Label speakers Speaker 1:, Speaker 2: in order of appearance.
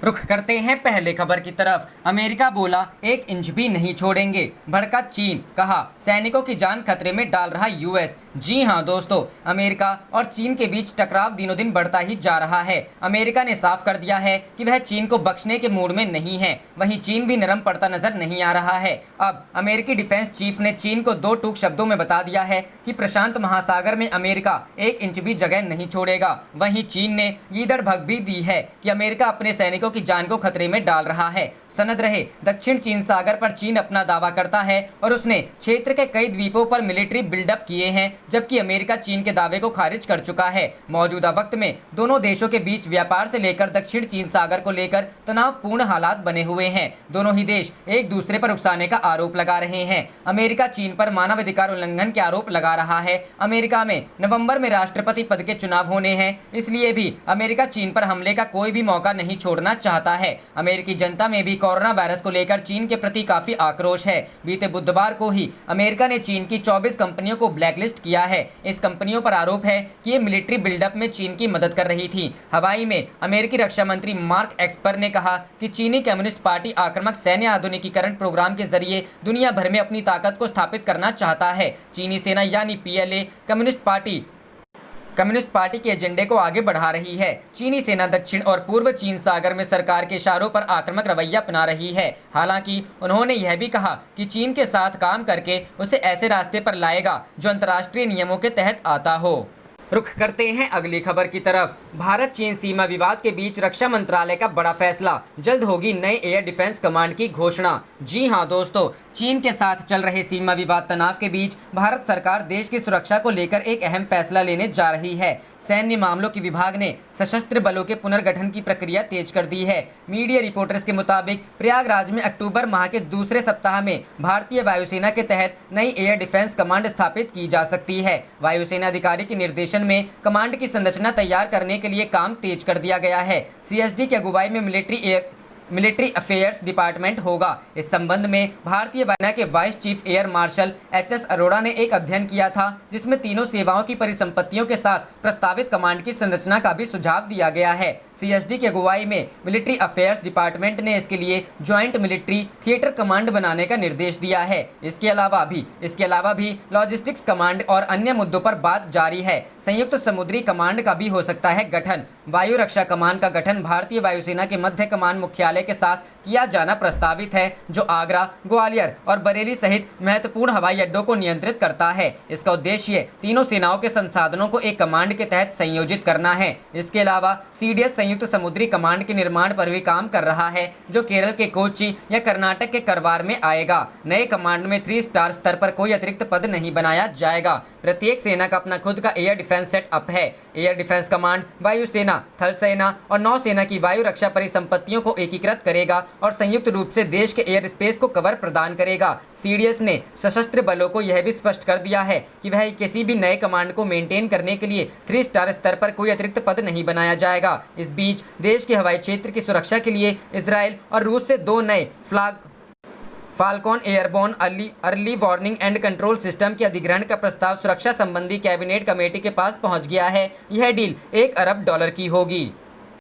Speaker 1: रुख करते हैं पहले खबर की तरफ। अमेरिका बोला 1 इंच भी नहीं छोड़ेंगे, भड़का चीन, कहा सैनिकों की जान खतरे में डाल रहा यूएस। जी हां दोस्तों, अमेरिका और चीन के बीच टकराव दिनों दिन बढ़ता ही जा रहा है। अमेरिका ने साफ कर दिया है कि वह चीन को बख्शने के मूड में नहीं है, वहीं चीन भी नरम पड़ता नजर नहीं आ रहा है। अब अमेरिकी डिफेंस चीफ ने चीन को 2 टूक शब्दों में बता दिया है कि प्रशांत महासागर में अमेरिका 1 इंच भी जगह नहीं छोड़ेगा। वहीं चीन ने गीदड़ भग भी दी है कि अमेरिका अपने सैनिकों की जान को खतरे में डाल रहा है। सनद रहे, दक्षिण चीन सागर पर चीन अपना दावा करता है और उसने क्षेत्र के कई द्वीपों पर मिलिट्री बिल्डअप किए हैं, जबकि अमेरिका चीन के दावे को खारिज कर चुका है। मौजूदा वक्त में दोनों देशों के बीच व्यापार से लेकर दक्षिण चीन सागर को लेकर तनावपूर्ण हालात बने हुए हैं। दोनों ही देश एक दूसरे पर उकसाने का आरोप लगा रहे हैं। अमेरिका चीन पर मानवाधिकार उल्लंघन के आरोप लगा रहा है। अमेरिका में नवंबर में राष्ट्रपति पद के चुनाव होने हैं, इसलिए भी अमेरिका चीन पर हमले का कोई भी मौका नहीं छोड़ना चाहता है। अमेरिकी जनता में भी कोरोना वायरस को लेकर चीन के प्रति काफी आक्रोश है। बीते बुधवार को ही अमेरिका ने चीन की 24 कंपनियों को ब्लैकलिस्ट किया है। इस कंपनियों पर आरोप है कि ये मिलिट्री बिल्डअप में चीन की मदद कर रही थी। हवाई में अमेरिकी रक्षा मंत्री मार्क एस्पर ने कहा कि चीनी कम्युनिस्ट पार्टी आक्रामक सैन्य आधुनिकीकरण प्रोग्राम के जरिए दुनिया भर में अपनी ताकत को स्थापित करना चाहता है। चीनी सेना यानी पीएलए कम्युनिस्ट पार्टी के एजेंडे को आगे बढ़ा रही है। चीनी सेना दक्षिण और पूर्व चीन सागर में सरकार के इशारों पर आक्रामक रवैया अपना रही है। हालांकि उन्होंने यह भी कहा कि चीन के साथ काम करके उसे ऐसे रास्ते पर लाएगा जो अंतर्राष्ट्रीय नियमों के तहत आता हो। रुख करते हैं अगली खबर की तरफ। भारत चीन सीमा विवाद के बीच रक्षा मंत्रालय का बड़ा फैसला, जल्द होगी नए एयर डिफेंस कमांड की घोषणा। जी हां दोस्तों, चीन के साथ चल रहे सीमा विवाद तनाव के बीच भारत सरकार देश की सुरक्षा को लेकर एक अहम फैसला लेने जा रही है। सैन्य मामलों के विभाग ने सशस्त्र बलों के पुनर्गठन की प्रक्रिया तेज कर दी है। मीडिया रिपोर्टर्स के मुताबिक प्रयागराज में अक्टूबर माह के दूसरे सप्ताह में भारतीय वायुसेना के तहत नई एयर डिफेंस कमांड स्थापित की जा सकती है। वायुसेना अधिकारी के निर्देशन में कमांड की संरचना तैयार करने के लिए काम तेज कर दिया गया है। सीएसडी की अगुवाई में मिलिट्री अफेयर्स डिपार्टमेंट होगा। इस संबंध में भारतीय वायुसेना के vice chief air marshal HS Arora ने एक अध्ययन किया था, जिसमें तीनों सेवाओं की परिसंपत्तियों के साथ प्रस्तावित कमांड की संरचना का भी सुझाव दिया गया है। सीएसडी की अगुवाई में मिलिट्री अफेयर्स डिपार्टमेंट ने इसके लिए ज्वाइंट मिलिट्री थिएटर कमांड बनाने का निर्देश दिया है। इसके अलावा भी लॉजिस्टिक्स कमांड और अन्य मुद्दों पर बात जारी है। संयुक्त समुद्री कमांड का भी हो सकता है गठन। वायु रक्षा कमान का गठन भारतीय वायुसेना के मध्य कमान मुख्यालय के साथ किया जाना प्रस्तावित है, जो आगरा, ग्वालियर और बरेली सहित महत्वपूर्ण हवाई अड्डों को नियंत्रित करता है। इसका उद्देश्य तीनों सेनाओं के संसाधनों को एक कमांड के तहत संयोजित करना है। इसके अलावा सीडीएस संयुक्त समुद्री कमांड के निर्माण पर भी काम कर रहा है, जो केरल के कोच्चि या कर्नाटक के करवार में आएगा। नए कमांड में 3 स्टार स्तर पर कोई अतिरिक्त पद नहीं बनाया जाएगा। प्रत्येक सेना का अपना खुद का एयर डिफेंस सेटअप है। एयर डिफेंस कमांड वायुसेना, थल सेना और नौसेना की वायु रक्षा परिसंपत्तियों को एकीकृत करेगा और संयुक्त रूप से देश के एयर स्पेस को कवर प्रदान करेगा। सीडीएस ने सशस्त्र बलों को यह भी स्पष्ट कर दिया है कि वह किसी भी नए कमांड को मेंटेन करने के लिए 3 स्टार स्तर पर कोई अतिरिक्त पद नहीं बनाया जाएगा। इस बीच देश के हवाई क्षेत्र की सुरक्षा के लिए इजराइल और रूस से 2 नए Phalcon airborne early warning and control system के अधिग्रहण का प्रस्ताव सुरक्षा संबंधी कैबिनेट कमेटी के पास पहुंच गया है। यह डील $1 अरब की होगी।